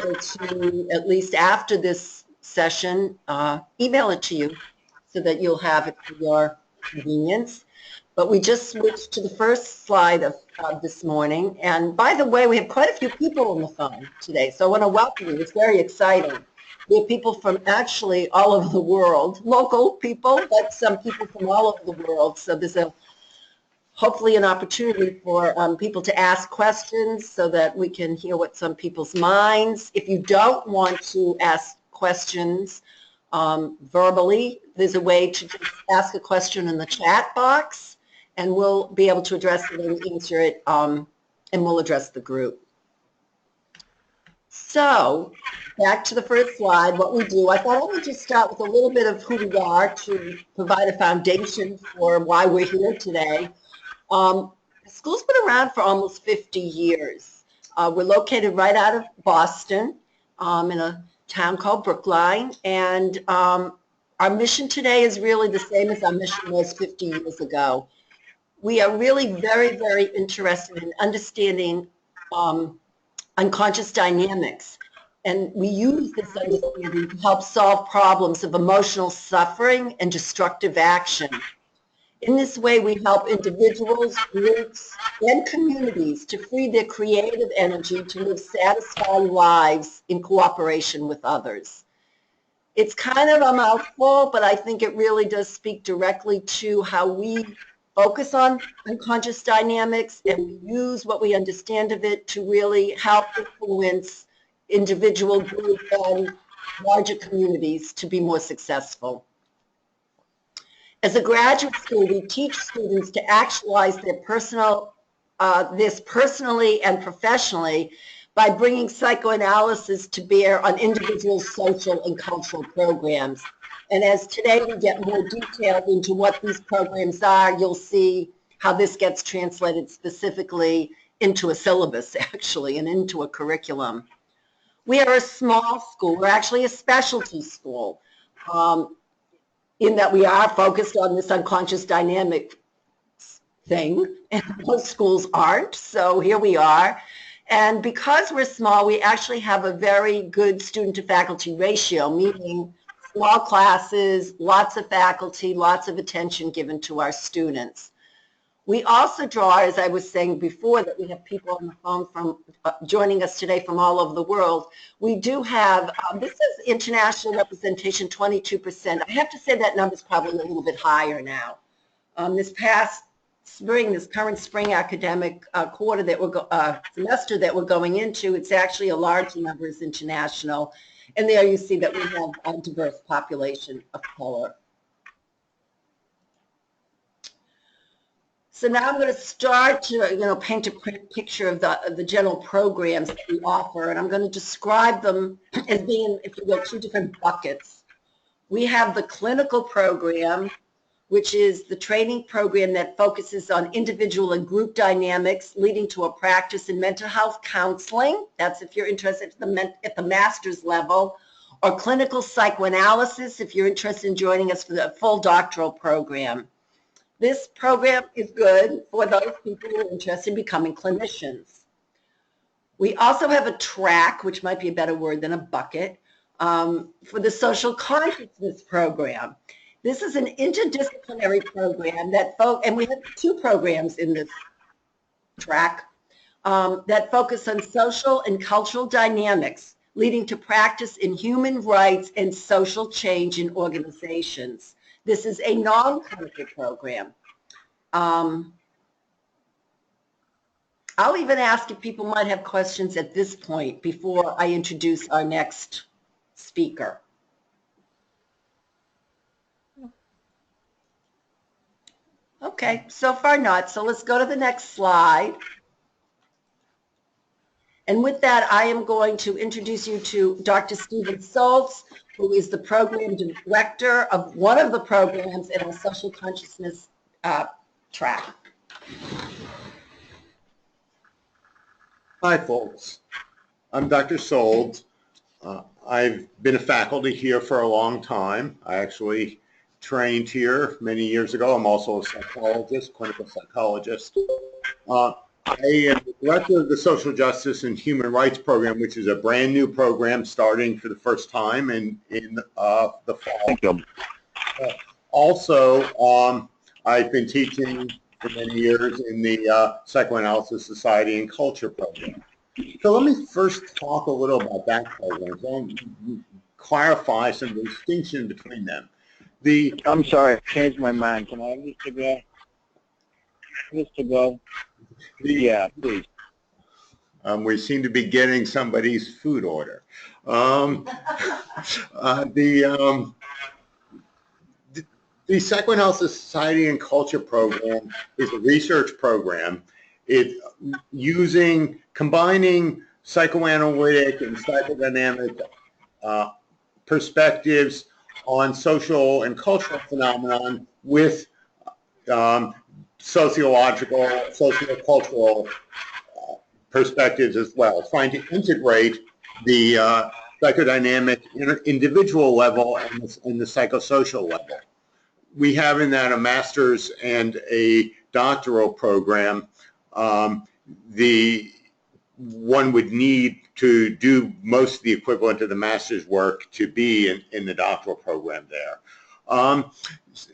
able to, at least after this session, email it to you so that you'll have it for your convenience. But we just switched to the first slide of this morning. And by the way, we have quite a few people on the phone today. So I want to welcome you. It's very exciting. We have people from actually all over the world, local people, but some people from all over the world. So there's hopefully an opportunity for people to ask questions so that we can hear what's on people's minds. If you don't want to ask questions verbally, there's a way to just ask a question in the chat box, and we'll be able to address it and answer it, and we'll address the group. So back to the first slide, what we do. I thought I would just start with a little bit of who we are to provide a foundation for why we're here today. The school's been around for almost 50 years. We're located right out of Boston in a town called Brookline, and our mission today is really the same as our mission was 50 years ago. We are really very, very interested in understanding unconscious dynamics, and we use this understanding to help solve problems of emotional suffering and destructive action. In this way, we help individuals, groups, and communities to free their creative energy to live satisfying lives in cooperation with others. It's kind of a mouthful, but I think it really does speak directly to how we focus on unconscious dynamics, and we use what we understand of it to really help influence individual, group, and larger communities to be more successful. As a graduate school, we teach students to actualize their this personally and professionally by bringing psychoanalysis to bear on individual social and cultural programs. And as today we get more detailed into what these programs are, you'll see how this gets translated specifically into a syllabus, actually, and into a curriculum. We are a small school. We're actually a specialty school, in that we are focused on this unconscious dynamic thing, and most schools aren't, so here we are. And because we're small, we actually have a very good student-to-faculty ratio, meaning small classes, lots of faculty, lots of attention given to our students. We also draw, as I was saying before, that we have people on the phone from joining us today from all over the world. We do have, this is international representation, 22%. I have to say that number is probably a little bit higher now. This past spring, this current spring academic quarter that we're semester that we're going into, it's actually a large number is international. And there you see that we have a diverse population of color. So now I'm going to start to, paint a quick picture of the general programs that we offer, and I'm going to describe them as being, if you will, two different buckets. We have the clinical program, which is the training program that focuses on individual and group dynamics, leading to a practice in mental health counseling. That's if you're interested at the master's level, or clinical psychoanalysis if you're interested in joining us for the full doctoral program. This program is good for those people who are interested in becoming clinicians. We also have a track, which might be a better word than a bucket, for the social consciousness program. This is an interdisciplinary program that, and we have two programs in this track that focus on social and cultural dynamics, leading to practice in human rights and social change in organizations. This is a non-clinical program. I'll even ask if people might have questions at this point before I introduce our next speaker. Okay, so far not. So let's go to the next slide. And with that, I am going to introduce you to Dr. Stephen Soltz, who is the program director of one of the programs in our social consciousness track. Hi, folks. I'm Dr. Soltz. I've been a faculty here for a long time. I actually trained here many years ago. I'm also a psychologist, clinical psychologist. I am the director of the Social Justice and Human Rights Program, which is a brand new program starting for the first time in the fall. Thank you. Also, I've been teaching for many years in the Psychoanalysis Society and Culture program. So let me first talk a little about that program. So clarify some distinction between them. I'm sorry, I changed my mind. Can I have this to go? Yeah, please. We seem to be getting somebody's food order. The Psychoanalysis Society and Culture program is a research program. It combining psychoanalytic and psychodynamic perspectives on social and cultural phenomenon with sociological, sociocultural perspectives as well, trying to integrate the psychodynamic individual level and the psychosocial level. We have in that a master's and a doctoral program. The one would need to do most of the equivalent of the master's work to be in the doctoral program there.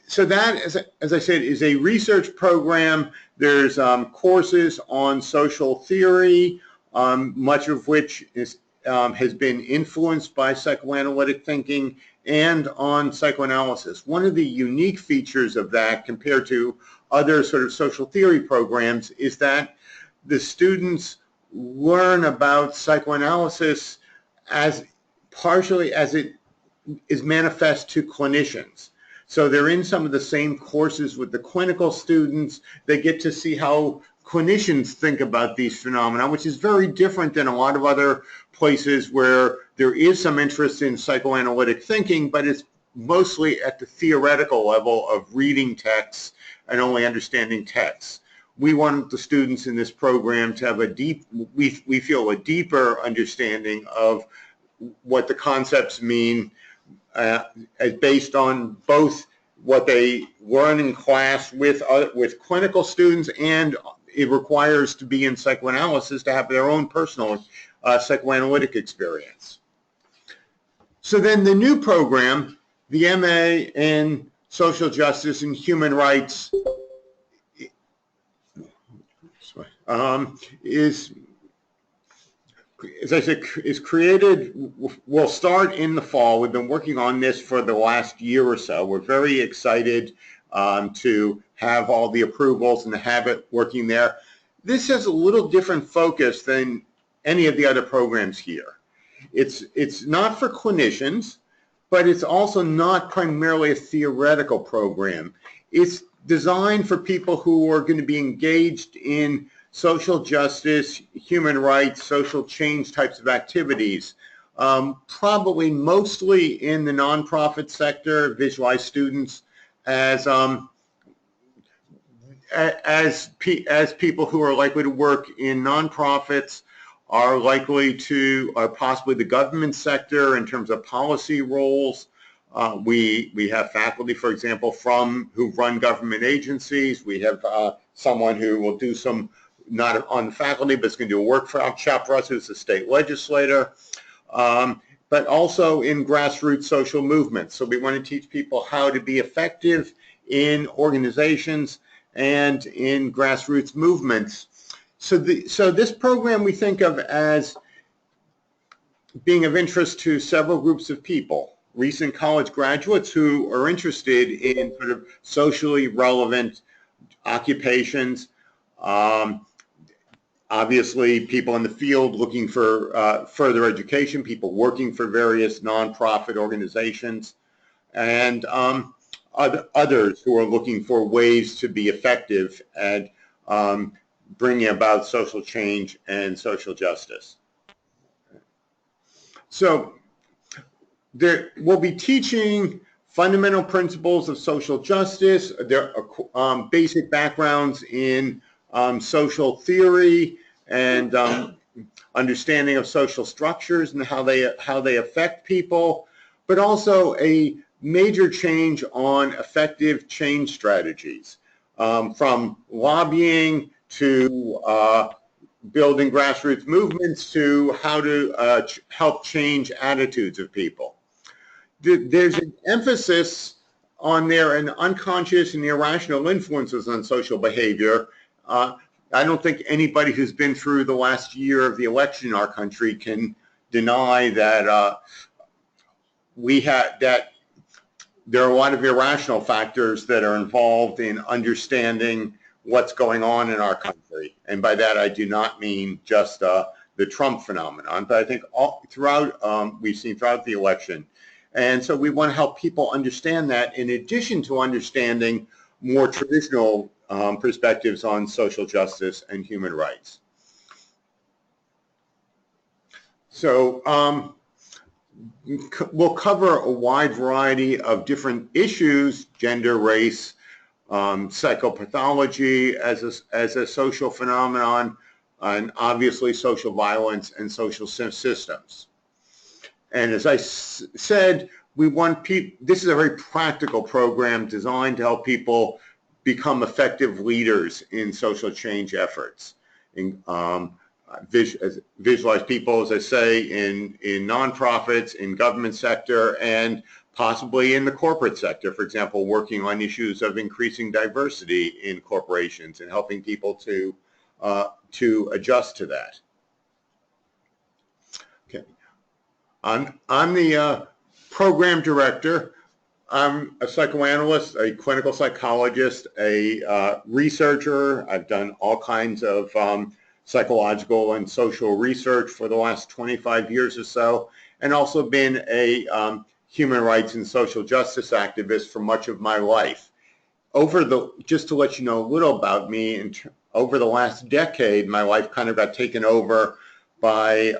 So that, as I said, is a research program. There's courses on social theory, much of which has been influenced by psychoanalytic thinking, and on psychoanalysis. One of the unique features of that compared to other sort of social theory programs is that the students learn about psychoanalysis as partially as it is manifest to clinicians. So they're in some of the same courses with the clinical students. They get to see how clinicians think about these phenomena, which is very different than a lot of other places where there is some interest in psychoanalytic thinking, but it's mostly at the theoretical level of reading texts and only understanding texts. We want the students in this program to have we feel a deeper understanding of what the concepts mean based on both what they learn in class with clinical students, and it requires to be in psychoanalysis to have their own personal psychoanalytic experience. So then the new program, the MA in Social Justice and Human Rights, is, as I said, is created, will start in the fall. We've been working on this for the last year or so. We're very excited to have all the approvals and to have it working there. This has a little different focus than any of the other programs here. It's not for clinicians, but it's also not primarily a theoretical program. It's designed for people who are going to be engaged in social justice, human rights, social change types of activities, probably mostly in the nonprofit sector. Visualize students as people who are likely to work in nonprofits, are likely to possibly the government sector in terms of policy roles. We have faculty, for example, who run government agencies. We have someone who will do some, not on faculty, but is going to do a workshop for us, who's a state legislator, but also in grassroots social movements. So we want to teach people how to be effective in organizations and in grassroots movements. So this program we think of as being of interest to several groups of people. Recent college graduates who are interested in sort of socially relevant occupations, obviously people in the field looking for further education, people working for various nonprofit organizations, and others who are looking for ways to be effective at bringing about social change and social justice. So we'll be teaching fundamental principles of social justice, their basic backgrounds in social theory and understanding of social structures and how they affect people, but also a major change on effective change strategies, from lobbying to building grassroots movements to how to help change attitudes of people. There's an emphasis on their unconscious and irrational influences on social behavior. I don't think anybody who's been through the last year of the election in our country can deny that that there are a lot of irrational factors that are involved in understanding what's going on in our country. And by that, I do not mean just the Trump phenomenon, but I think we've seen throughout the election. And so we want to help people understand that in addition to understanding more traditional perspectives on social justice and human rights. So we'll cover a wide variety of different issues: gender, race, psychopathology as a social phenomenon, and obviously social violence and social systems. And as I said, we want people, this is a very practical program designed to help people become effective leaders in social change efforts. Visualize people, as I say, in nonprofits, in government sector, and possibly in the corporate sector, for example, working on issues of increasing diversity in corporations and helping people to adjust to that. Okay, I'm the program director. I'm a psychoanalyst, a clinical psychologist, a researcher. I've done all kinds of psychological and social research for the last 25 years or so, and also been a human rights and social justice activist for much of my life. Just to let you know a little about me, over the last decade, my life kind of got taken over by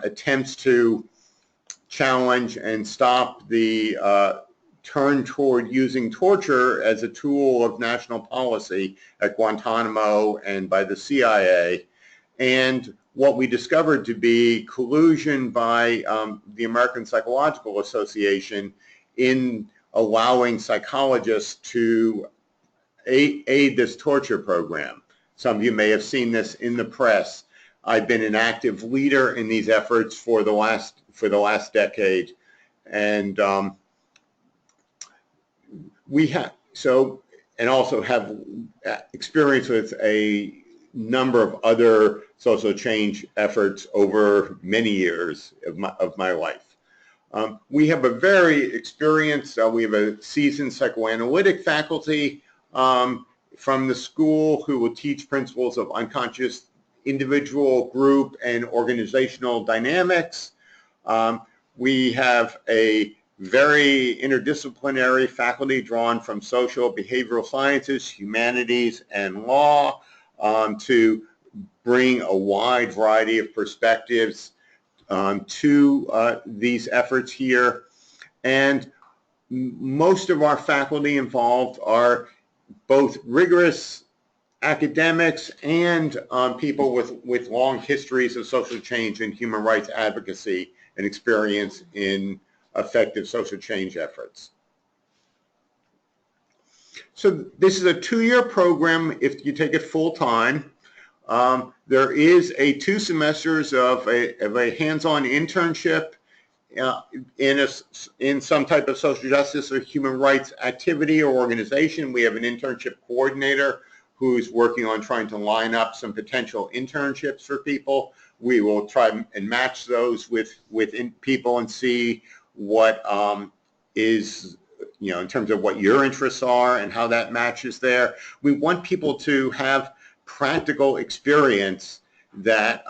attempts to challenge and stop the turn toward using torture as a tool of national policy at Guantanamo and by the CIA. And what we discovered to be collusion by the American Psychological Association in allowing psychologists to aid this torture program. Some of you may have seen this in the press. I've been an active leader in these efforts for the last decade, and also have experience with a number of other social change efforts over many years of my life. We have a very experienced, we have a seasoned psychoanalytic faculty from the school who will teach principles of unconscious individual, group, and organizational dynamics. We have a very interdisciplinary faculty drawn from social, behavioral sciences, humanities, and law to bring a wide variety of perspectives to these efforts here. And most of our faculty involved are both rigorous academics and people with long histories of social change and human rights advocacy and experience in effective social change efforts. So this is a 2-year program if you take it full time. There is 2 semesters of a hands-on internship in some type of social justice or human rights activity or organization. We have an internship coordinator who's working on trying to line up some potential internships for people. We will try and match those with people and see what is, in terms of what your interests are and how that matches there. We want people to have practical experience that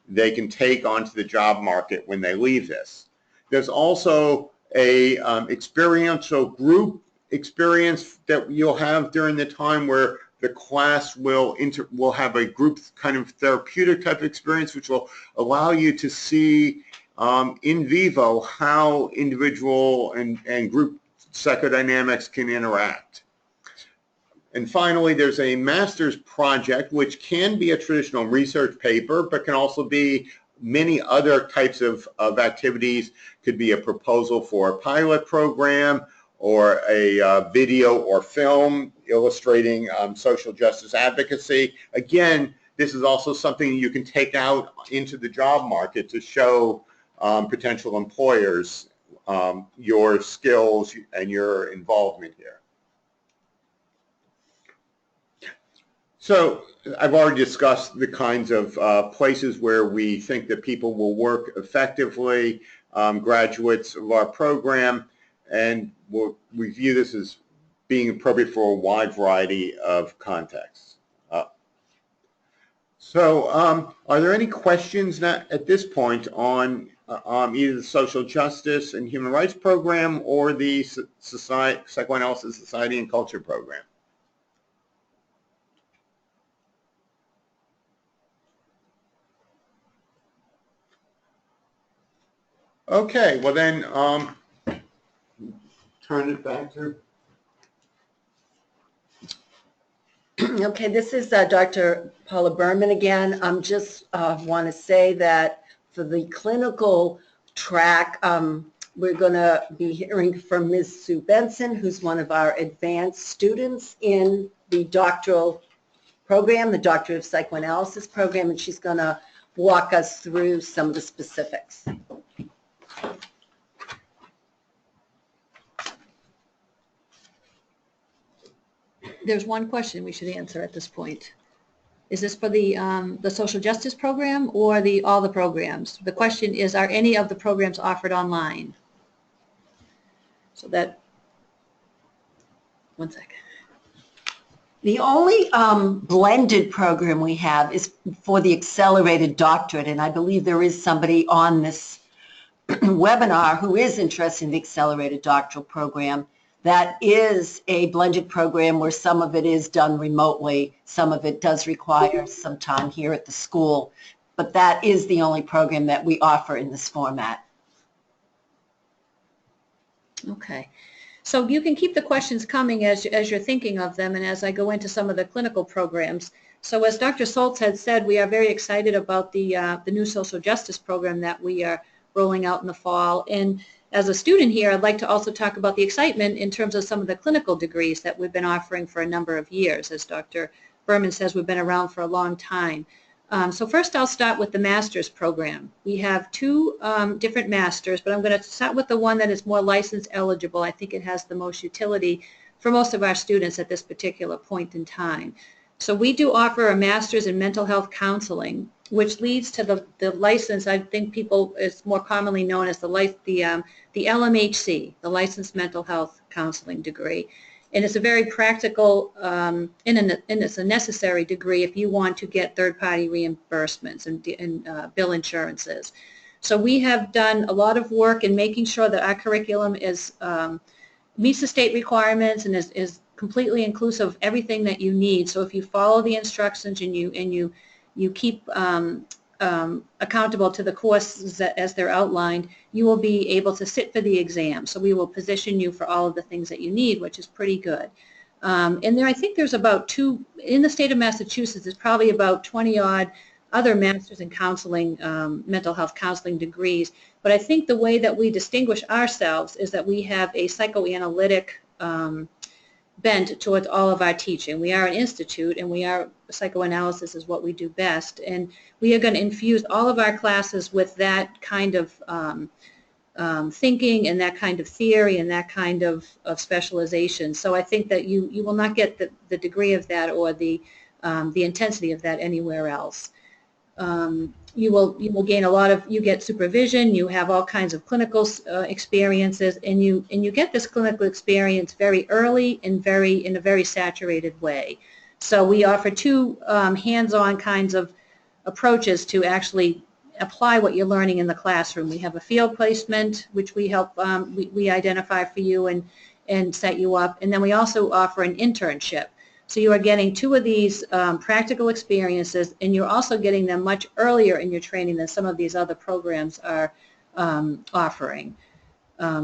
they can take onto the job market when they leave this. There's also a experiential group experience that you'll have during the time where the class will have a group kind of therapeutic type experience, which will allow you to see in vivo how individual and group psychodynamics can interact. And finally, there's a master's project, which can be a traditional research paper, but can also be many other types of activities. Could be a proposal for a pilot program or a video or film illustrating social justice advocacy. Again, this is also something you can take out into the job market to show potential employers your skills and your involvement here. So I've already discussed the kinds of places where we think that people will work effectively, graduates of our program, and we view this as being appropriate for a wide variety of contexts. Are there any questions at this point on either the Social Justice and Human Rights Program or the Psychoanalysis Society and Culture Program? Okay, well then, turn it back to. Okay, this is Dr. Paula Berman again. Just want to say that for the clinical track, we're going to be hearing from Ms. Sue Benson, who's one of our advanced students in the doctoral program, the Doctorate of Psychoanalysis program, and she's going to walk us through some of the specifics. There's one question we should answer at this point. Is this for the social justice program or all the programs? The question is, are any of the programs offered online? So that, one second. The only blended program we have is for the accelerated doctorate, and I believe there is somebody on this webinar who is interested in the accelerated doctoral program. That is a blended program where some of it is done remotely, some of it does require some time here at the school, but that is the only program that we offer in this format. Okay. So you can keep the questions coming as you're thinking of them and as I go into some of the clinical programs. So as Dr. Soltz had said, we are very excited about the new social justice program that we are rolling out in the fall. And as a student here, I'd like to also talk about the excitement in terms of some of the clinical degrees that we've been offering for a number of years. As Dr. Berman says, we've been around for a long time. So first I'll start with the master's program. We have two different masters, but I'm going to start with the one that is more license eligible. I think it has the most utility for most of our students at this particular point in time. So we do offer a master's in mental health counseling, which leads to the license. I think people is more commonly known as the LMHC, the Licensed Mental Health Counseling degree. And it's a very practical, and it's a necessary degree if you want to get third-party reimbursements and bill insurances. So we have done a lot of work in making sure that our curriculum is meets the state requirements and is completely inclusive of everything that you need. So if you follow the instructions and you keep accountable to the courses as they're outlined, you will be able to sit for the exam. So we will position you for all of the things that you need, which is pretty good. And I think there's about in the state of Massachusetts, there's probably about 20-odd other masters in counseling, mental health counseling degrees. But I think the way that we distinguish ourselves is that we have a psychoanalytic bent towards all of our teaching. We are an institute, and psychoanalysis is what we do best, and we are going to infuse all of our classes with that kind of thinking and that kind of theory and that kind of specialization. So I think that you will not get the degree of that or the intensity of that anywhere else. You will gain you get supervision, you have all kinds of clinical experiences, and you get this clinical experience very early and in a very saturated way. So we offer two hands-on kinds of approaches to actually apply what you're learning in the classroom. We have a field placement, which we help we identify for you and set you up, and then we also offer an internship. So you are getting two of these practical experiences, and you're also getting them much earlier in your training than some of these other programs are offering.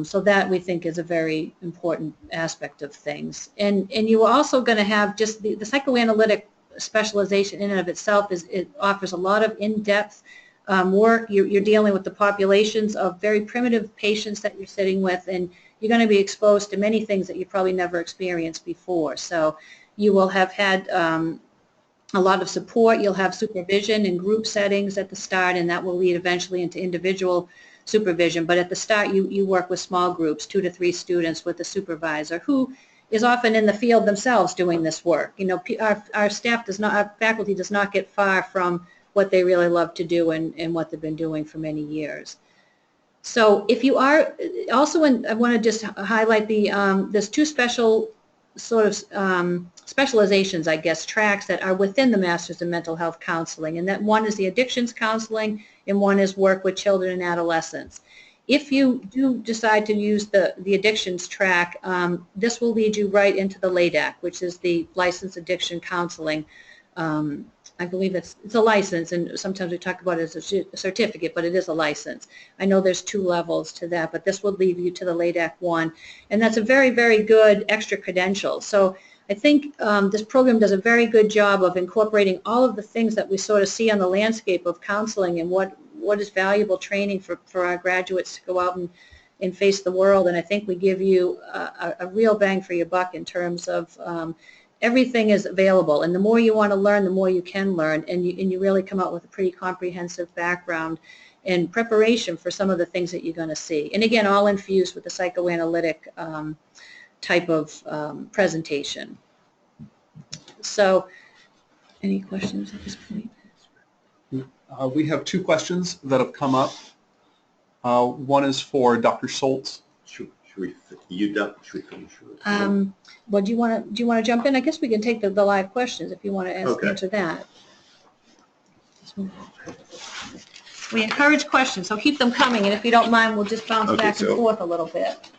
So that we think is a very important aspect of things. And you are also going to have just the psychoanalytic specialization in and of itself it offers a lot of in-depth work. You're dealing with the populations of very primitive patients that you're sitting with, and you're going to be exposed to many things that you probably never experienced before. So you will have had a lot of support. You'll have supervision in group settings at the start, and that will lead eventually into individual supervision. But at the start, you work with small groups, 2 to 3 students with a supervisor who is often in the field themselves doing this work. You know, our staff does not, our faculty does not get far from what they really love to do and what they've been doing for many years. So if you are also, I want to just highlight there's 2 special sort of specializations, I guess, tracks that are within the Masters in Mental Health Counseling, and that one is the addictions counseling and one is work with children and adolescents. If you do decide to use the addictions track, this will lead you right into the LADAC, which is the Licensed Addiction Counseling. I believe it's a license, and sometimes we talk about it as a certificate, but it is a license. I know there's 2 levels to that, but this will lead you to the LADAC 1, and that's a very, very good extra credential. So I think this program does a very good job of incorporating all of the things that we sort of see on the landscape of counseling and what is valuable training for our graduates to go out and face the world. And I think we give you a real bang for your buck in terms of everything is available. And the more you want to learn, the more you can learn. And you really come out with a pretty comprehensive background and preparation for some of the things that you're going to see. And again, all infused with the psychoanalytic type of presentation. So, any questions at this point? We have 2 questions that have come up. One is for Dr. Schultz. Should we finish? Well, do you want to jump in? I guess we can take the live questions if you want to answer that. We encourage questions, so keep them coming, and if you don't mind, we'll just bounce back and forth a little bit.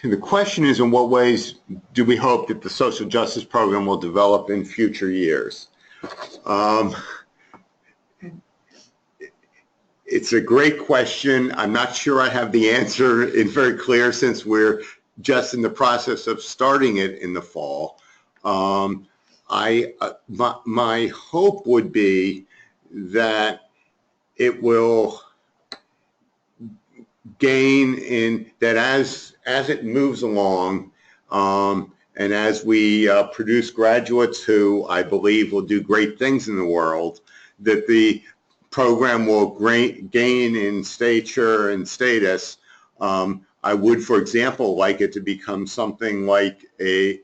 The question is, in what ways do we hope that the social justice program will develop in future years? It's a great question. I'm not sure I have the answer very clear since we're just in the process of starting it in the fall. My hope would be that it will gain in that as it moves along, and as we produce graduates who I believe will do great things in the world, that the program will gain in stature and status. I would, for example, like it to become something like a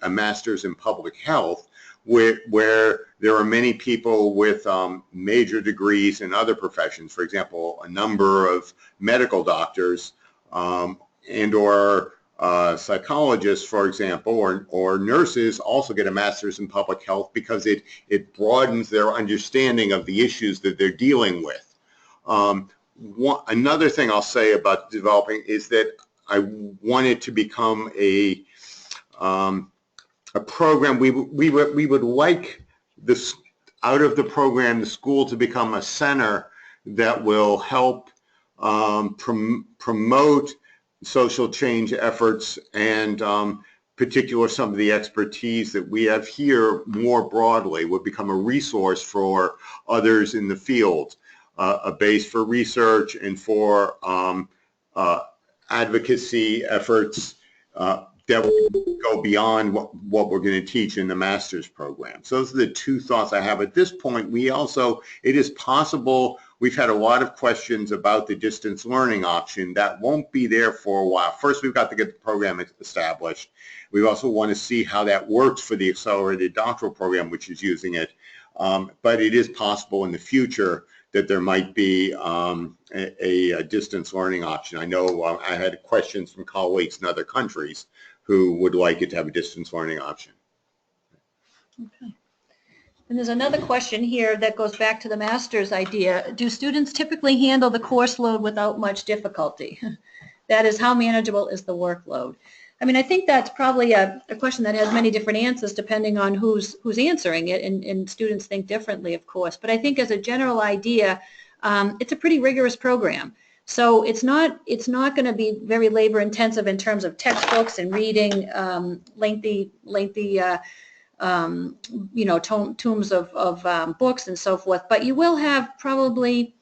master's in public health, where there are many people with major degrees in other professions. For example, a number of medical doctors and or psychologists, for example, or nurses also get a master's in public health because it broadens their understanding of the issues that they're dealing with. Another thing I'll say about developing is that I want it to become a program. We would like this out of the program, the school to become a center that will help promote social change efforts and particular some of the expertise that we have here more broadly would become a resource for others in the field, a base for research and for advocacy efforts that will go beyond what we're going to teach in the master's program. So those are the 2 thoughts I have. At this point, it is possible, we've had a lot of questions about the distance learning option. That won't be there for a while. First, we've got to get the program established. We also want to see how that works for the accelerated doctoral program, which is using it. But it is possible in the future that there might be a distance learning option. I know I had questions from colleagues in other countries who would like it to have a distance learning option. Okay. And there's another question here that goes back to the master's idea. Do students typically handle the course load without much difficulty? That is, how manageable is the workload? I mean, I think that's probably a question that has many different answers depending on who's answering it, and students think differently, of course. But I think as a general idea, it's a pretty rigorous program. So it's not going to be very labor intensive in terms of textbooks and reading lengthy you know, tomes of books and so forth, but you will have probably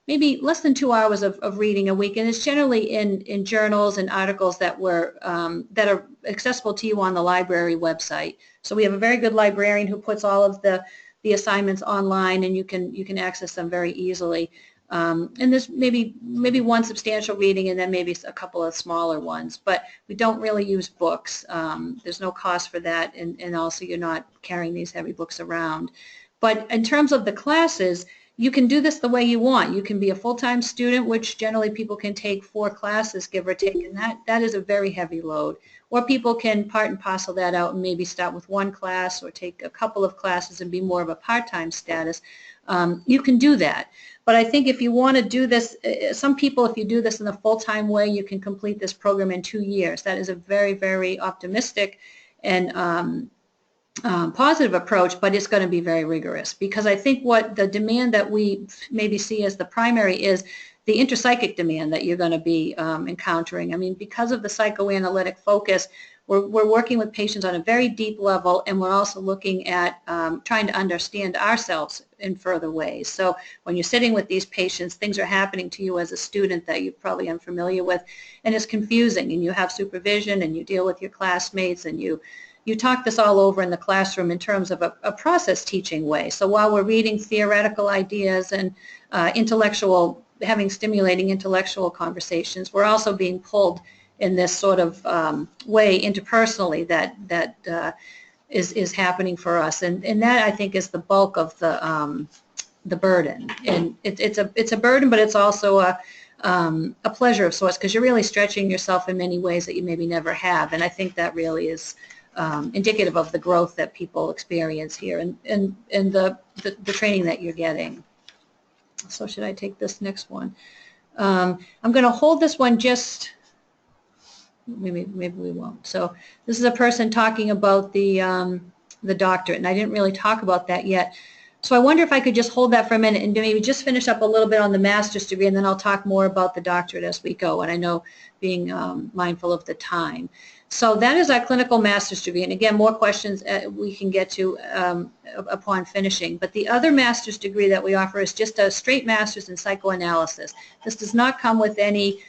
maybe less than 2 hours of reading a week, and it's generally in journals and articles that that are accessible to you on the library website. So we have a very good librarian who puts all of the assignments online, and you can access them very easily. And there's maybe one substantial reading and then maybe a couple of smaller ones, but we don't really use books. There's no cost for that, and also you're not carrying these heavy books around. But in terms of the classes, you can do this the way you want. You can be a full-time student, which generally people can take 4 classes, give or take, and that is a very heavy load. Or people can part and parcel that out and maybe start with 1 class or take a couple of classes and be more of a part-time status. You can do that. But I think if you want to do this, some people, if you do this in a full-time way, you can complete this program in 2 years. That is a very, very optimistic and positive approach, but it's going to be very rigorous, because I think what the demand that we maybe see as the primary is the interpsychic demand that you're going to be encountering. I mean, because of the psychoanalytic focus, we're working with patients on a very deep level, and we're also looking at trying to understand ourselves in further ways. So when you're sitting with these patients, things are happening to you as a student that you're probably unfamiliar with, and it's confusing, and you have supervision, and you deal with your classmates, and you talk this all over in the classroom in terms of a process teaching way. So while we're reading theoretical ideas and having stimulating intellectual conversations, we're also being pulled in this sort of way interpersonally that is happening for us, and that I think is the bulk of the burden. And it's a burden, but it's also a pleasure of sorts, because you're really stretching yourself in many ways that you maybe never have, and I think that really is indicative of the growth that people experience here and the training that you're getting. So should I take this next one? I'm going to hold this one just, maybe we won't. So this is a person talking about the doctorate, and I didn't really talk about that yet. So I wonder if I could just hold that for a minute and maybe just finish up a little bit on the master's degree, and then I'll talk more about the doctorate as we go, and I know being mindful of the time. So that is our clinical master's degree, and again, more questions we can get to upon finishing. But the other master's degree that we offer is just a straight master's in psychoanalysis. This does not come with any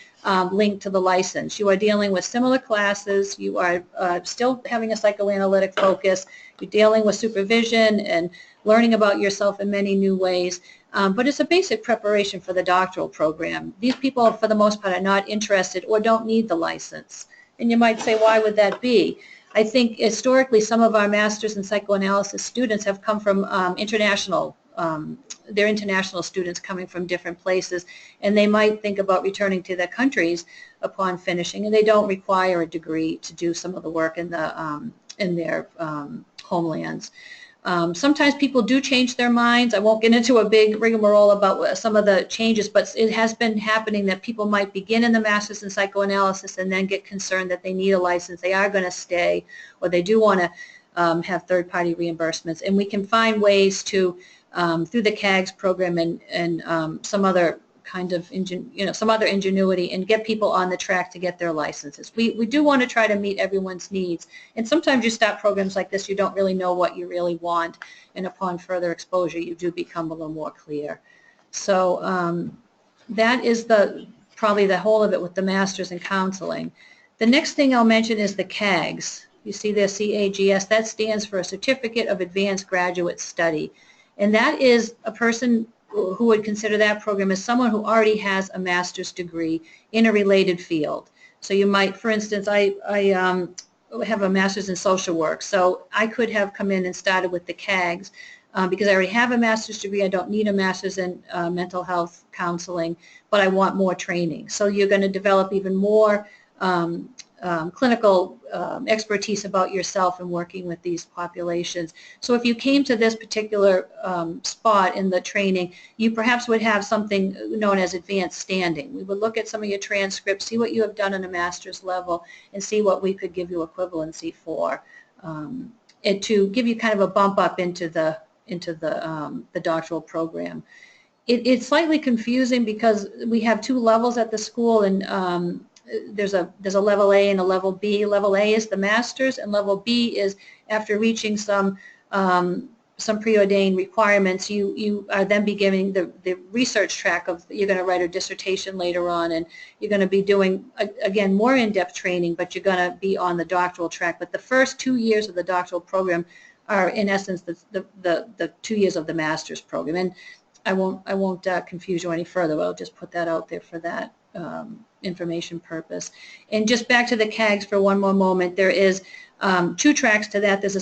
link to the license. You are dealing with similar classes. You are still having a psychoanalytic focus. You're dealing with supervision and learning about yourself in many new ways. But it's a basic preparation for the doctoral program. These people, for the most part, are not interested or don't need the license. And you might say, why would that be? I think historically some of our masters in psychoanalysis students have come from they're international students coming from different places, and they might think about returning to their countries upon finishing, and they don't require a degree to do some of the work in their homelands. Sometimes people do change their minds. I won't get into a big rigmarole about some of the changes, but it has been happening that people might begin in the master's in psychoanalysis and then get concerned that they need a license, they are going to stay, or they do want to have third-party reimbursements. And we can find ways to, through the CAGS program and some other kind of some other ingenuity, and get people on the track to get their licenses. We do want to try to meet everyone's needs, and sometimes you start programs like this, you don't really know what you really want, and upon further exposure you do become a little more clear. So that is probably the whole of it with the master's in counseling. The next thing I'll mention is the CAGS. You see there, CAGS, that stands for a Certificate of Advanced Graduate Study, and that is a person who would consider that program as someone who already has a master's degree in a related field. So you might, for instance, I have a master's in social work, so I could have come in and started with the CAGS because I already have a master's degree. I don't need a master's in mental health counseling, but I want more training. So you're going to develop even more clinical expertise about yourself and working with these populations. So if you came to this particular spot in the training, you perhaps would have something known as advanced standing. We would look at some of your transcripts, see what you have done on a master's level, and see what we could give you equivalency for, and to give you kind of a bump up into the doctoral program. It's slightly confusing because we have 2 levels at the school, and there's a level A and a level B. Level A is the master's, and level B is after reaching some preordained requirements, you are then beginning the research track of, you're going to write a dissertation later on, and you're going to be doing, again, more in-depth training, but you're going to be on the doctoral track. But the first 2 years of the doctoral program are, in essence, the 2 years of the master's program. And I won't confuse you any further. I'll just put that out there for that information purpose. And just back to the CAGS for one more moment, there is 2 tracks to that. There's a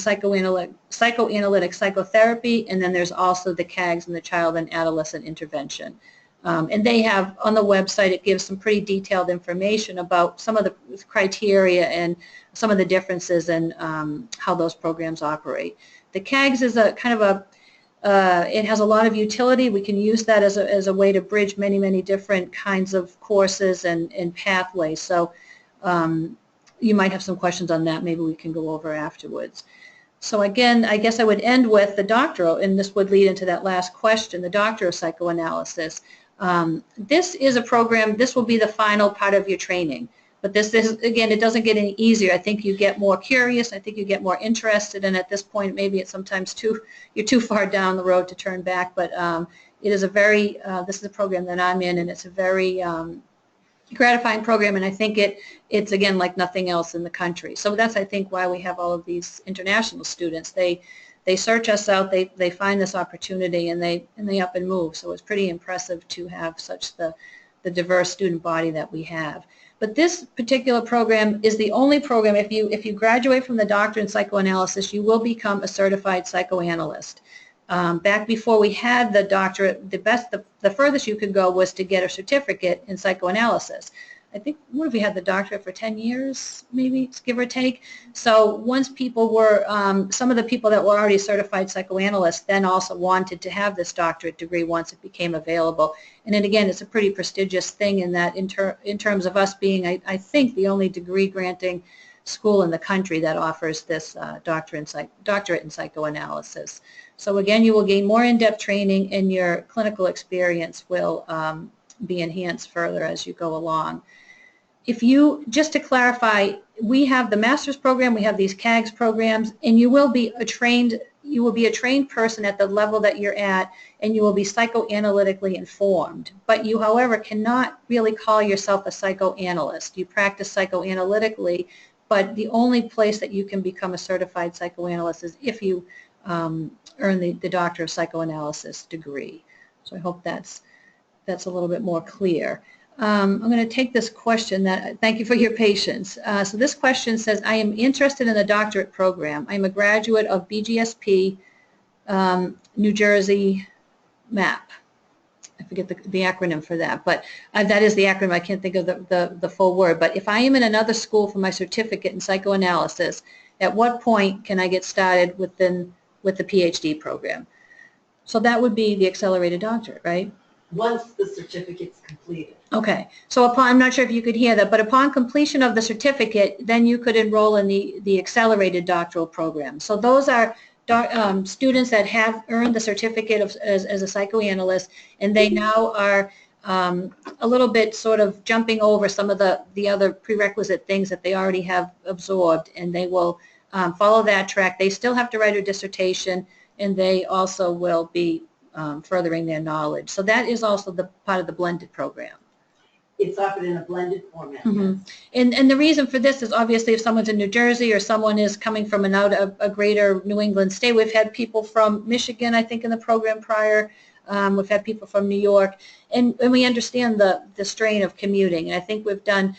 psychoanalytic psychotherapy, and then there's also the CAGS and the child and adolescent intervention. And they have, on the website, it gives some pretty detailed information about some of the criteria and some of the differences in how those programs operate. The CAGS is a kind of a, it has a lot of utility. We can use that as a way to bridge many different kinds of courses and pathways. So you might have some questions on that. Maybe we can go over afterwards. So again, I guess I would end with the doctoral, and this would lead into that last question, the Doctor of Psychoanalysis. This is a program, this will be the final part of your training. But this is, again, it doesn't get any easier. I think you get more curious. I think you get more interested. And at this point, maybe it's sometimes you're too far down the road to turn back. But it is a very, this is a program that I'm in, and it's a very gratifying program. And I think it's, again, like nothing else in the country. So that's, I think, why we have all of these international students. They search us out. They find this opportunity, and they up and move. So it's pretty impressive to have such the diverse student body that we have. But this particular program is the only program, if you graduate from the doctorate in psychoanalysis, you will become a certified psychoanalyst. Back before we had the doctorate, the furthest you could go was to get a certificate in psychoanalysis. I think, what if we had the doctorate for 10 years, maybe, give or take? So once people were, some of the people that were already certified psychoanalysts then also wanted to have this doctorate degree once it became available. And then again, it's a pretty prestigious thing in that in terms of us being, I think, the only degree-granting school in the country that offers this doctorate in psychoanalysis. So again, you will gain more in-depth training, and your clinical experience will be enhanced further as you go along. Just to clarify, we have the master's program, we have these CAGS programs, and you will be a trained person at the level that you're at, and you will be psychoanalytically informed. But you, however, cannot really call yourself a psychoanalyst. You practice psychoanalytically, but the only place that you can become a certified psychoanalyst is if you earn the Doctor of Psychoanalysis degree. So I hope that's a little bit more clear. I'm going to take this question. Thank you for your patience. So this question says, I am interested in the doctorate program. I'm a graduate of BGSP, New Jersey MAP. I forget the acronym for that, but that is the acronym. I can't think of the full word. But if I am in another school for my certificate in psychoanalysis, at what point can I get started with the PhD program? So that would be the accelerated doctorate, right? Once the certificate's completed. Okay, so I'm not sure if you could hear that, but upon completion of the certificate, then you could enroll in the accelerated doctoral program. So those are students that have earned the certificate as a psychoanalyst, and they now are a little bit sort of jumping over some of the other prerequisite things that they already have absorbed, and they will follow that track. They still have to write a dissertation, and they also will be furthering their knowledge. So that is also the part of the blended program. It's offered in a blended format. Mm-hmm. And the reason for this is obviously if someone's in New Jersey or someone is coming from a greater New England state. We've had people from Michigan, I think, in the program prior. We've had people from New York. And we understand the strain of commuting. And I think we've done,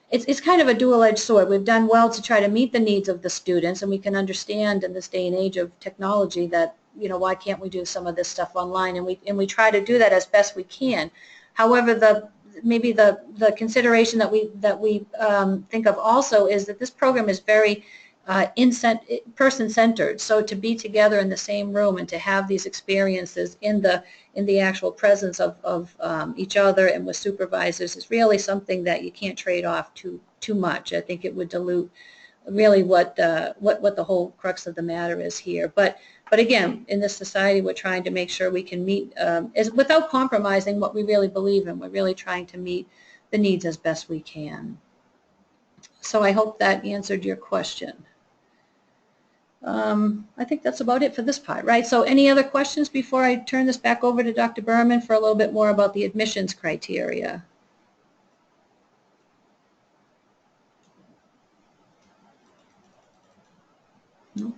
it's kind of a dual-edged sword. We've done well to try to meet the needs of the students, and we can understand in this day and age of technology that, you know, why can't we do some of this stuff online? And we try to do that as best we can. However, maybe the consideration that we think of also is that this program is very person-centered. So to be together in the same room and to have these experiences in the actual presence of each other and with supervisors is really something that you can't trade off too much. I think it would dilute really what the whole crux of the matter is here. But again, in this society, we're trying to make sure we can meet, without compromising what we really believe in. We're really trying to meet the needs as best we can. So I hope that answered your question. I think that's about it for this part, right? So any other questions before I turn this back over to Dr. Berman for a little bit more about the admissions criteria? No?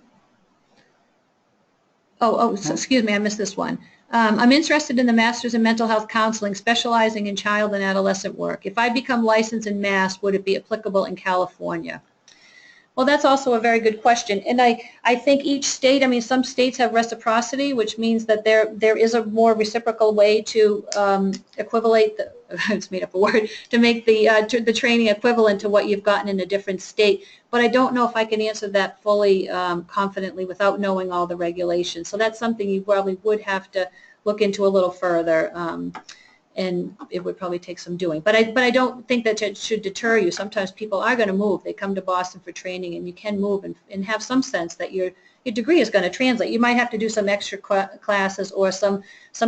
So, excuse me, I missed this one. I'm interested in the Master's in Mental Health Counseling, specializing in child and adolescent work. If I become licensed in Mass, would it be applicable in California? Well, that's also a very good question. And I think each state, I mean, some states have reciprocity, which means that there is a more reciprocal way to equivalate, I just made up a word, to make the training equivalent to what you've gotten in a different state. But I don't know if I can answer that fully confidently without knowing all the regulations. So that's something you probably would have to look into a little further. And it would probably take some doing. But I don't think that it should deter you. Sometimes people are going to move. They come to Boston for training, and you can move and have some sense that your degree is going to translate. You might have to do some extra classes or some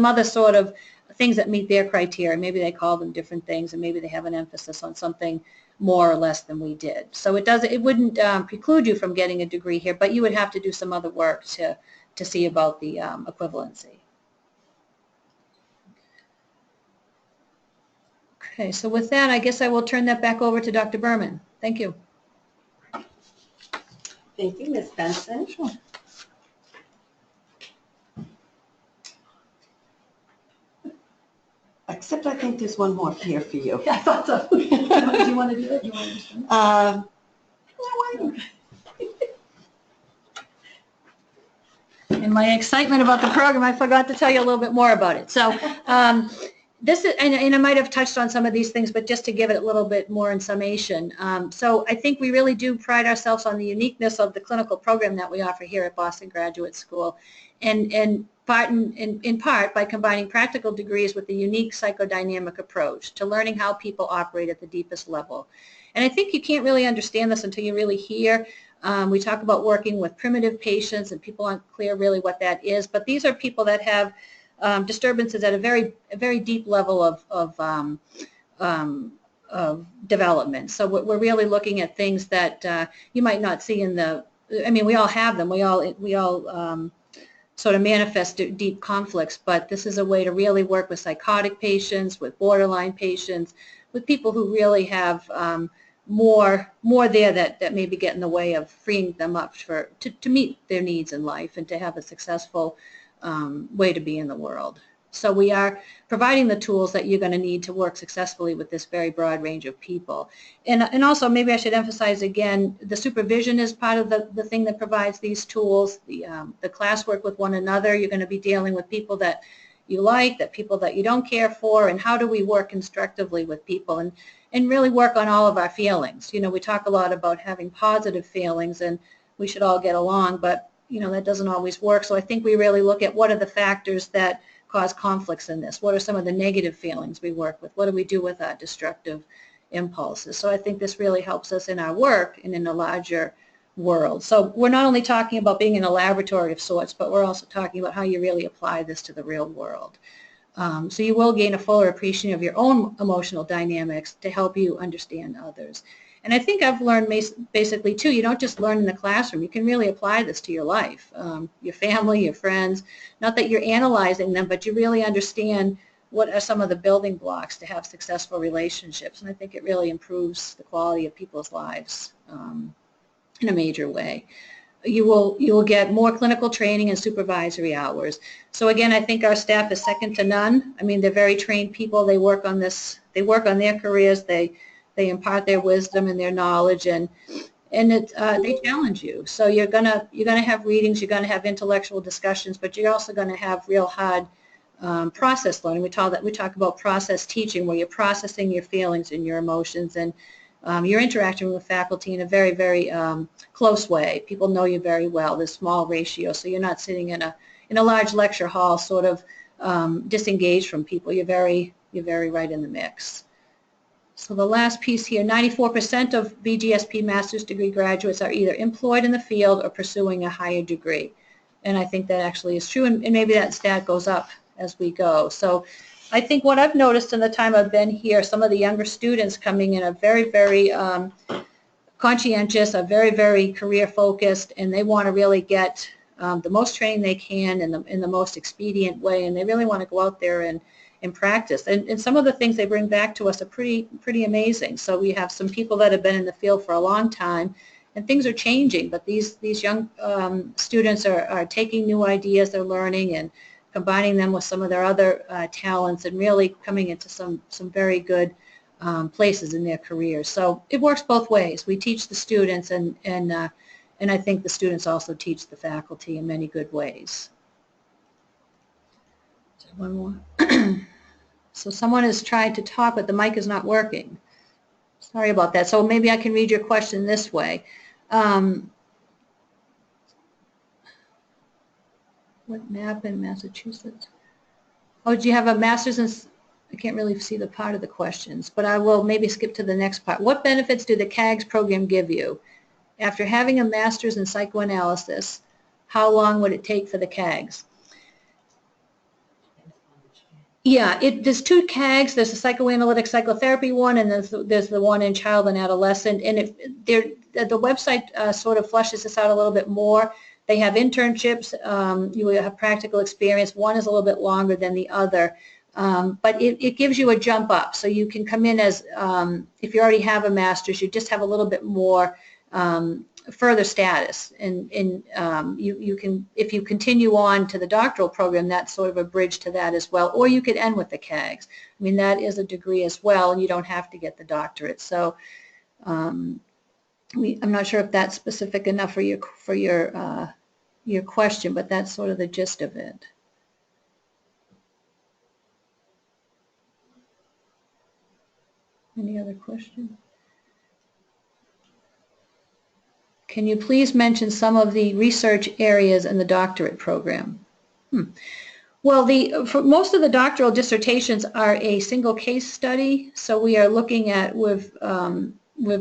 other sort of things that meet their criteria. Maybe they call them different things, and maybe they have an emphasis on something more or less than we did. So it wouldn't preclude you from getting a degree here, but you would have to do some other work to see about the equivalency. Okay, so with that, I guess I will turn that back over to Dr. Berman. Thank you. Thank you, Ms. Benson. Sure. Except I think there's one more here for you. Yeah, I thought so. Do you want to do it? Do you want to just do it? No, why not? In my excitement about the program, I forgot to tell you a little bit more about it. So this is, and I might have touched on some of these things, but just to give it a little bit more in summation. So I think we really do pride ourselves on the uniqueness of the clinical program that we offer here at Boston Graduate School, and in part by combining practical degrees with a unique psychodynamic approach to learning how people operate at the deepest level. And I think you can't really understand this until you really hear. We talk about working with primitive patients, and people aren't clear really what that is, but these are people that have disturbances at a very deep level of development. So we're really looking at things that you might not see in the. I mean, we all have them. We all sort of manifest deep conflicts, but this is a way to really work with psychotic patients, with borderline patients, with people who really have more there that maybe get in the way of freeing them up to meet their needs in life and to have a successful way to be in the world. So we are providing the tools that you're going to need to work successfully with this very broad range of people. And also, maybe I should emphasize again, the supervision is part of the thing that provides these tools. The classwork with one another, you're going to be dealing with people that you like, people that you don't care for, and how do we work constructively with people and really work on all of our feelings. You know, we talk a lot about having positive feelings, and we should all get along, but you know, that doesn't always work. So I think we really look at what are the factors that cause conflicts in this. What are some of the negative feelings we work with? What do we do with our destructive impulses? So I think this really helps us in our work and in a larger world. So we're not only talking about being in a laboratory of sorts, but we're also talking about how you really apply this to the real world. So you will gain a fuller appreciation of your own emotional dynamics to help you understand others. And I think I've learned basically too, you don't just learn in the classroom, you can really apply this to your life, your family, your friends, not that you're analyzing them, but you really understand what are some of the building blocks to have successful relationships. And I think it really improves the quality of people's lives in a major way. You will get more clinical training and supervisory hours. So again, I think our staff is second to none. I mean, they're very trained people. They work on this, they work on their careers, they impart their wisdom and their knowledge, and they challenge you. So you're gonna have readings, you're gonna have intellectual discussions, but you're also gonna have real hard process learning. We talk about process teaching, where you're processing your feelings and your emotions, and you're interacting with faculty in a very, very close way. People know you very well. There's small ratio, so you're not sitting in a large lecture hall, sort of disengaged from people. You're very right in the mix. So the last piece here, 94% of BGSP master's degree graduates are either employed in the field or pursuing a higher degree. And I think that actually is true, and maybe that stat goes up as we go. So I think what I've noticed in the time I've been here, some of the younger students coming in are very, very conscientious, are very, very career focused, and they want to really get the most training they can in the most expedient way, and they really want to go out there and practice. And some of the things they bring back to us are pretty amazing. So we have some people that have been in the field for a long time, and things are changing, but these young students are taking new ideas they're learning and combining them with some of their other talents and really coming into some very good places in their careers. So it works both ways. We teach the students, and I think the students also teach the faculty in many good ways. One more. So someone is trying to talk, but the mic is not working. Sorry about that. So maybe I can read your question this way. What map in Massachusetts? Oh, do you have a master's in, I can't really see the part of the questions, but I will maybe skip to the next part. What benefits do the CAGS program give you? After having a master's in psychoanalysis, how long would it take for the CAGS? Yeah, there's two CAGs. There's a psychoanalytic psychotherapy one, and there's the one in child and adolescent. And the website sort of fleshes this out a little bit more. They have internships. You have practical experience. One is a little bit longer than the other. But it gives you a jump up. So you can come in as, if you already have a master's, you just have a little bit more further status, and you can, if you continue on to the doctoral program, that's sort of a bridge to that as well, or you could end with the CAGS. I mean, that is a degree as well, and you don't have to get the doctorate. So I'm not sure if that's specific enough for your question, but that's sort of the gist of it. Any other questions? Can you please mention some of the research areas in the doctorate program? Well, for most of the doctoral dissertations are a single case study. So we are looking at, we've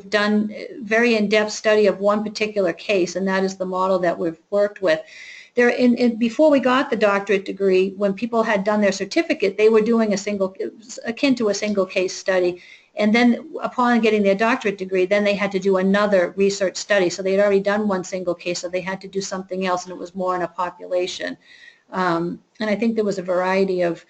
done very in-depth study of one particular case, and that is the model that we've worked with. Before we got the doctorate degree, when people had done their certificate, they were doing akin to a single case study. And then upon getting their doctorate degree, then they had to do another research study. So they had already done one single case, so they had to do something else, and it was more in a population. And I think there was a variety of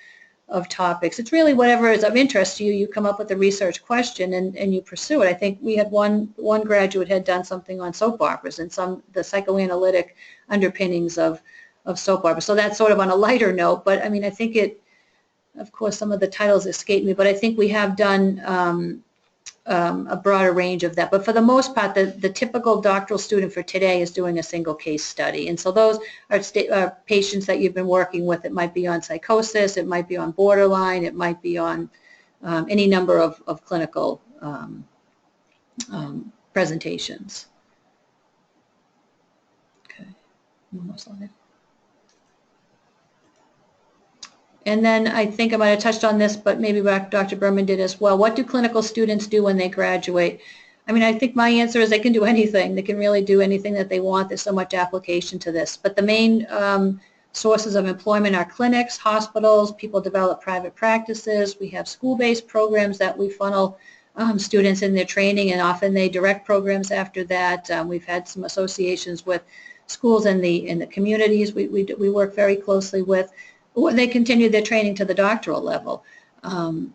topics. It's really whatever is of interest to you. You come up with a research question and you pursue it. I think we had one graduate had done something on soap operas and the psychoanalytic underpinnings of soap operas. So that's sort of on a lighter note, but I mean, I think of course, some of the titles escape me, but I think we have done a broader range of that. But for the most part, the typical doctoral student for today is doing a single case study. And so those are patients that you've been working with. It might be on psychosis, it might be on borderline, it might be on any number of clinical presentations. Okay, one more slide. And then I think I might have touched on this, but maybe Dr. Berman did as well. What do clinical students do when they graduate? I mean, I think my answer is they can do anything. They can really do anything that they want. There's so much application to this. But the main sources of employment are clinics, hospitals, people develop private practices. We have school-based programs that we funnel students in their training, and often they direct programs after that. We've had some associations with schools in the communities we work very closely with. They continue their training to the doctoral level.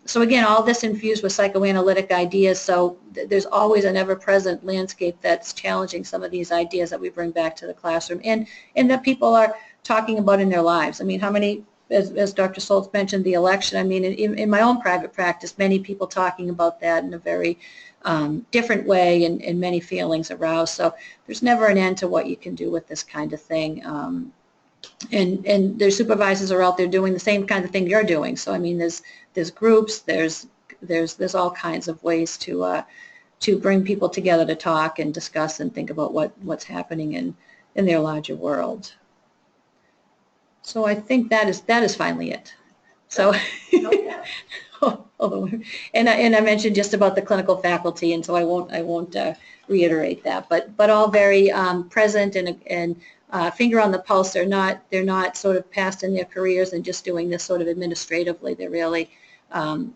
So again, all this infused with psychoanalytic ideas, so there's always an ever-present landscape that's challenging some of these ideas that we bring back to the classroom and that people are talking about in their lives. I mean, how many, as Dr. Soltz mentioned, the election, I mean, in my own private practice, many people talking about that in a very different way and many feelings aroused. So there's never an end to what you can do with this kind of thing. And their supervisors are out there doing the same kind of thing you're doing. So I mean, there's groups, there's all kinds of ways to bring people together to talk and discuss and think about what's happening in their larger world. So I think that is finally it. So and I mentioned just about the clinical faculty, and so I won't reiterate that. But all very present and finger on the pulse. They're not sort of past in their careers and just doing this sort of administratively. They're really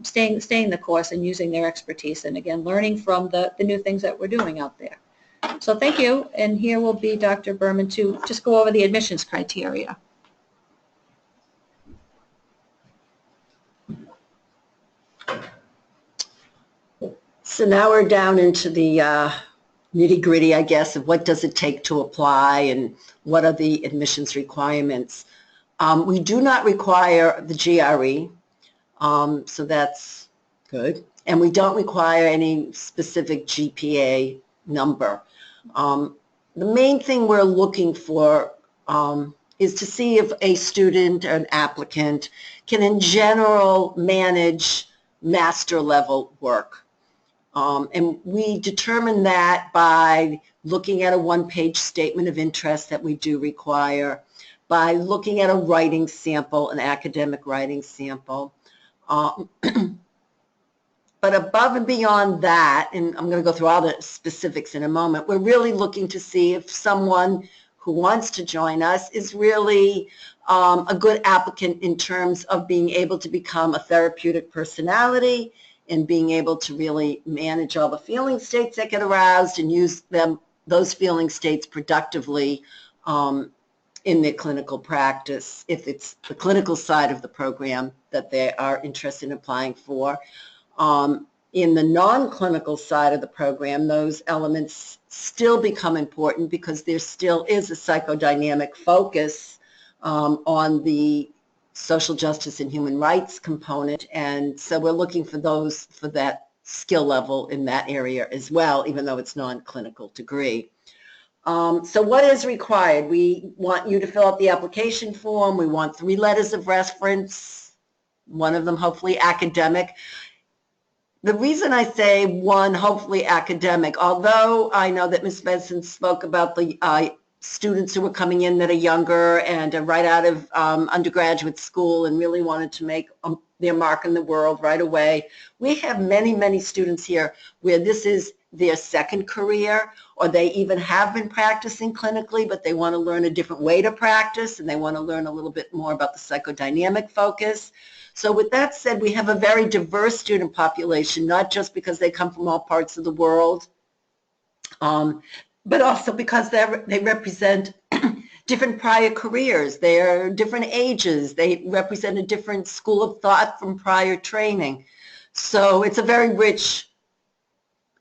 staying the course and using their expertise, and again learning from the new things that we're doing out there. So thank you, and here will be Dr. Berman to just go over the admissions criteria. So now we're down into the nitty-gritty, I guess, of what does it take to apply and what are the admissions requirements. We do not require the GRE, so that's good. And we don't require any specific GPA number. The main thing we're looking for is to see if a student or an applicant can in general manage master level work. And we determine that by looking at a one-page statement of interest that we do require, by looking at a writing sample, an academic writing sample. But above and beyond that, and I'm going to go through all the specifics in a moment, we're really looking to see if someone who wants to join us is really a good applicant in terms of being able to become a therapeutic personality and being able to really manage all the feeling states that get aroused and use those feeling states productively in their clinical practice, if it's the clinical side of the program that they are interested in applying for. In the non-clinical side of the program, those elements still become important because there still is a psychodynamic focus on the social justice and human rights component, and so we're looking for those for that skill level in that area as well, even though it's non-clinical degree. So what is required? We want you to fill out the application form. We want 3 letters of reference, one of them hopefully academic. The reason I say one, hopefully academic, although I know that Ms. Benson spoke about the students who are coming in that are younger and are right out of undergraduate school and really wanted to make their mark in the world right away. We have many, many students here where this is their second career, or they even have been practicing clinically, but they want to learn a different way to practice and they want to learn a little bit more about the psychodynamic focus. So with that said, we have a very diverse student population, not just because they come from all parts of the world, but also because they represent different prior careers. They're different ages. They represent a different school of thought from prior training. So it's a very rich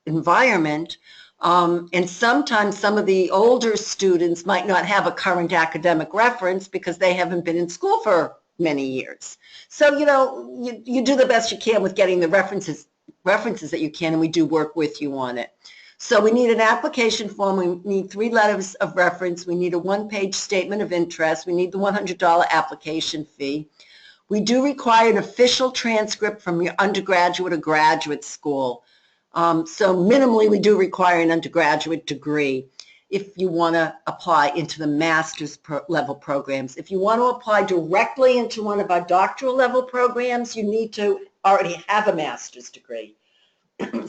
environment. And sometimes some of the older students might not have a current academic reference because they haven't been in school for many years. So, you do the best you can with getting the references that you can, and we do work with you on it. So we need an application form. We need 3 letters of reference. We need a one-page statement of interest. We need the $100 application fee. We do require an official transcript from your undergraduate or graduate school. So minimally, we do require an undergraduate degree if you want to apply into the master's level programs. If you want to apply directly into one of our doctoral level programs, you need to already have a master's degree.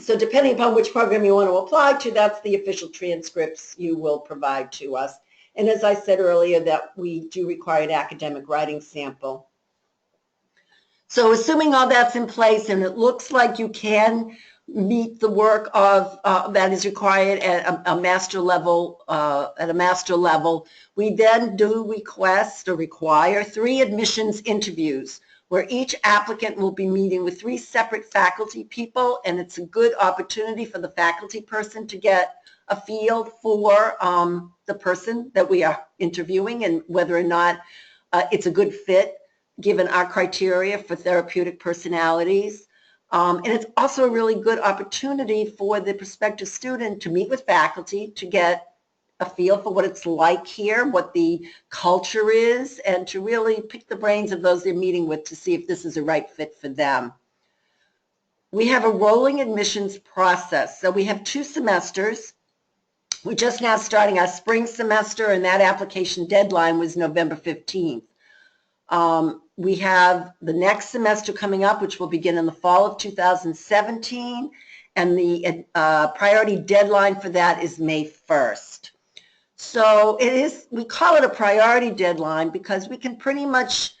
So depending upon which program you want to apply to, that's the official transcripts you will provide to us. And as I said earlier, that we do require an academic writing sample. So assuming all that's in place and it looks like you can meet the work of that is required at a master level, we then do request or require 3 admissions interviews where each applicant will be meeting with 3 separate faculty people, and it's a good opportunity for the faculty person to get a feel for the person that we are interviewing and whether or not it's a good fit given our criteria for therapeutic personalities. And it's also a really good opportunity for the prospective student to meet with faculty, to get a feel for what it's like here, what the culture is, and to really pick the brains of those they're meeting with to see if this is a right fit for them. We have a rolling admissions process. So we have 2 semesters. We're just now starting our spring semester, and that application deadline was November 15th. We have the next semester coming up, which will begin in the fall of 2017, and the priority deadline for that is May 1st. So we call it a priority deadline because we can pretty much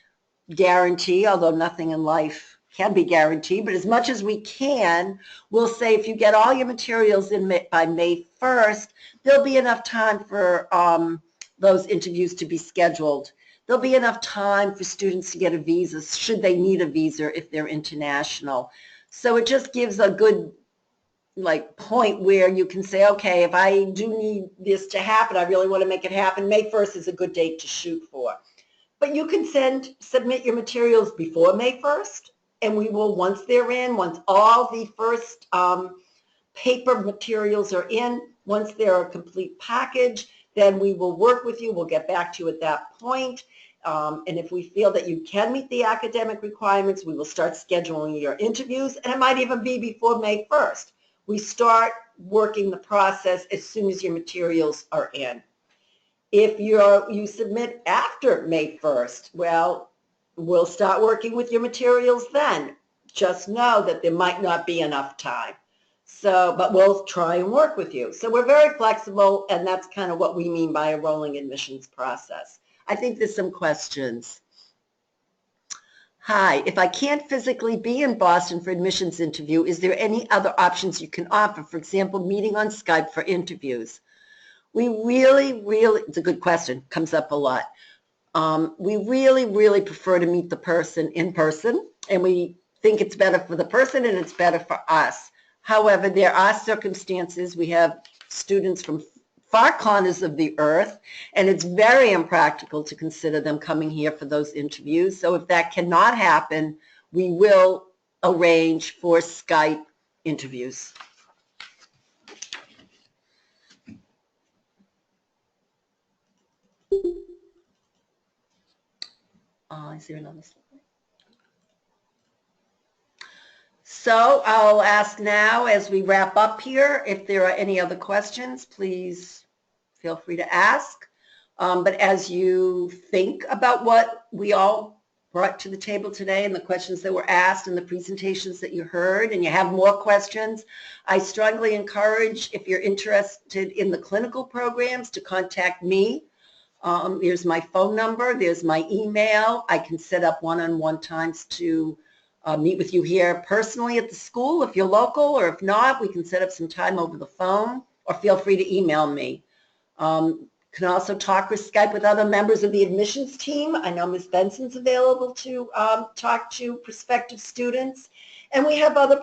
guarantee, although nothing in life can be guaranteed, but as much as we can, we'll say if you get all your materials in by May 1st, there'll be enough time for those interviews to be scheduled. There'll be enough time for students to get a visa, should they need a visa if they're international. So it just gives a good point where you can say, okay, if I do need this to happen, I really want to make it happen, May 1st is a good date to shoot for. But you can submit your materials before May 1st, and we will, once they're in, once all the first paper materials are in, once they're a complete package, then we will work with you. We'll get back to you at that point. And if we feel that you can meet the academic requirements, we will start scheduling your interviews, and it might even be before May 1st. We start working the process as soon as your materials are in. If you submit after May 1st, well, we'll start working with your materials then. Just know that there might not be enough time. So, but we'll try and work with you. So we're very flexible, and that's kind of what we mean by a rolling admissions process. I think there's some questions. Hi, if I can't physically be in Boston for admissions interview, is there any other options you can offer? For example, meeting on Skype for interviews. We really, it's a good question, comes up a lot. We really prefer to meet the person in person, and we think it's better for the person and it's better for us. However, there are circumstances, we have students from far corners of the earth, and it's very impractical to consider them coming here for those interviews. So if that cannot happen, we will arrange for Skype interviews. Is there another slide? So I'll ask now, as we wrap up here, if there are any other questions, please feel free to ask. But as you think about what we all brought to the table today and the questions that were asked and the presentations that you heard, and you have more questions, I strongly encourage, if you're interested in the clinical programs, to contact me. There's my phone number, there's my email. I can set up one-on-one times to meet with you here personally at the school if you're local, or if not, we can set up some time over the phone, or feel free to email me. Can also talk with Skype with other members of the admissions team. I know Ms. Benson's available to talk to prospective students. And we have other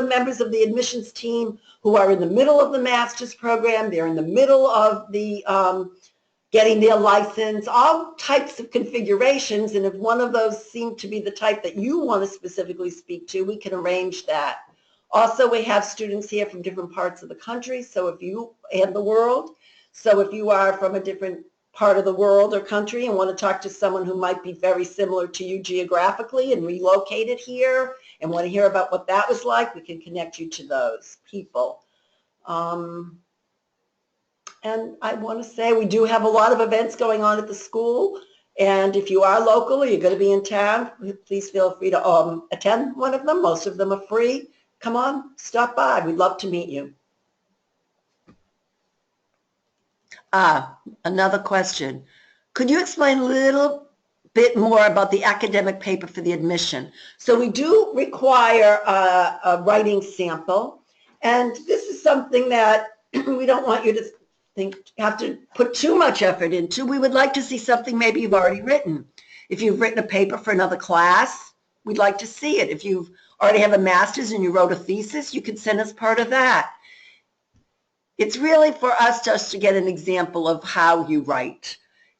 members of the admissions team who are in the middle of the master's program. They're in the middle of the getting their license, all types of configurations. And if one of those seem to be the type that you want to specifically speak to, we can arrange that. Also, we have students here from different parts of the country, and the world. So if you are from a different part of the world or country and want to talk to someone who might be very similar to you geographically and relocated here and want to hear about what that was like, we can connect you to those people. And I want to say we do have a lot of events going on at the school. And if you are local or you're going to be in town, please feel free to attend one of them. Most of them are free. Come on, stop by. We'd love to meet you. Another question. Could you explain a little bit more about the academic paper for the admission? So we do require a writing sample. And this is something that we don't want you to have to put too much effort into. We would like to see something maybe you've already written. If you've written a paper for another class, we'd like to see it. If you already have a master's and you wrote a thesis, you could send us part of that. It's really for us just to get an example of how you write.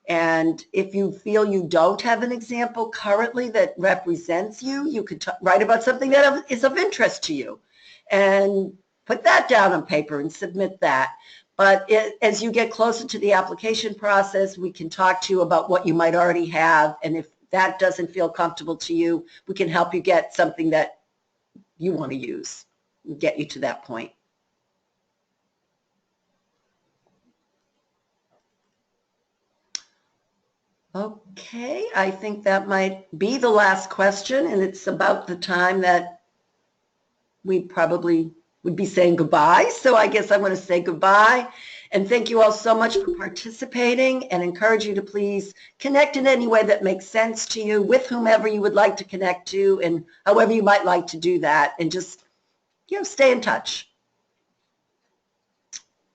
And if you feel you don't have an example currently that represents you, you could write about something that is of interest to you and put that down on paper and submit that. But as you get closer to the application process, we can talk to you about what you might already have. And if that doesn't feel comfortable to you, we can help you get something that you want to use and get you to that point. Okay, I think that might be the last question, and it's about the time that we probably would be saying goodbye. So I guess I'm going to say goodbye. And thank you all so much for participating, and encourage you to please connect in any way that makes sense to you with whomever you would like to connect to and however you might like to do that, and just, stay in touch.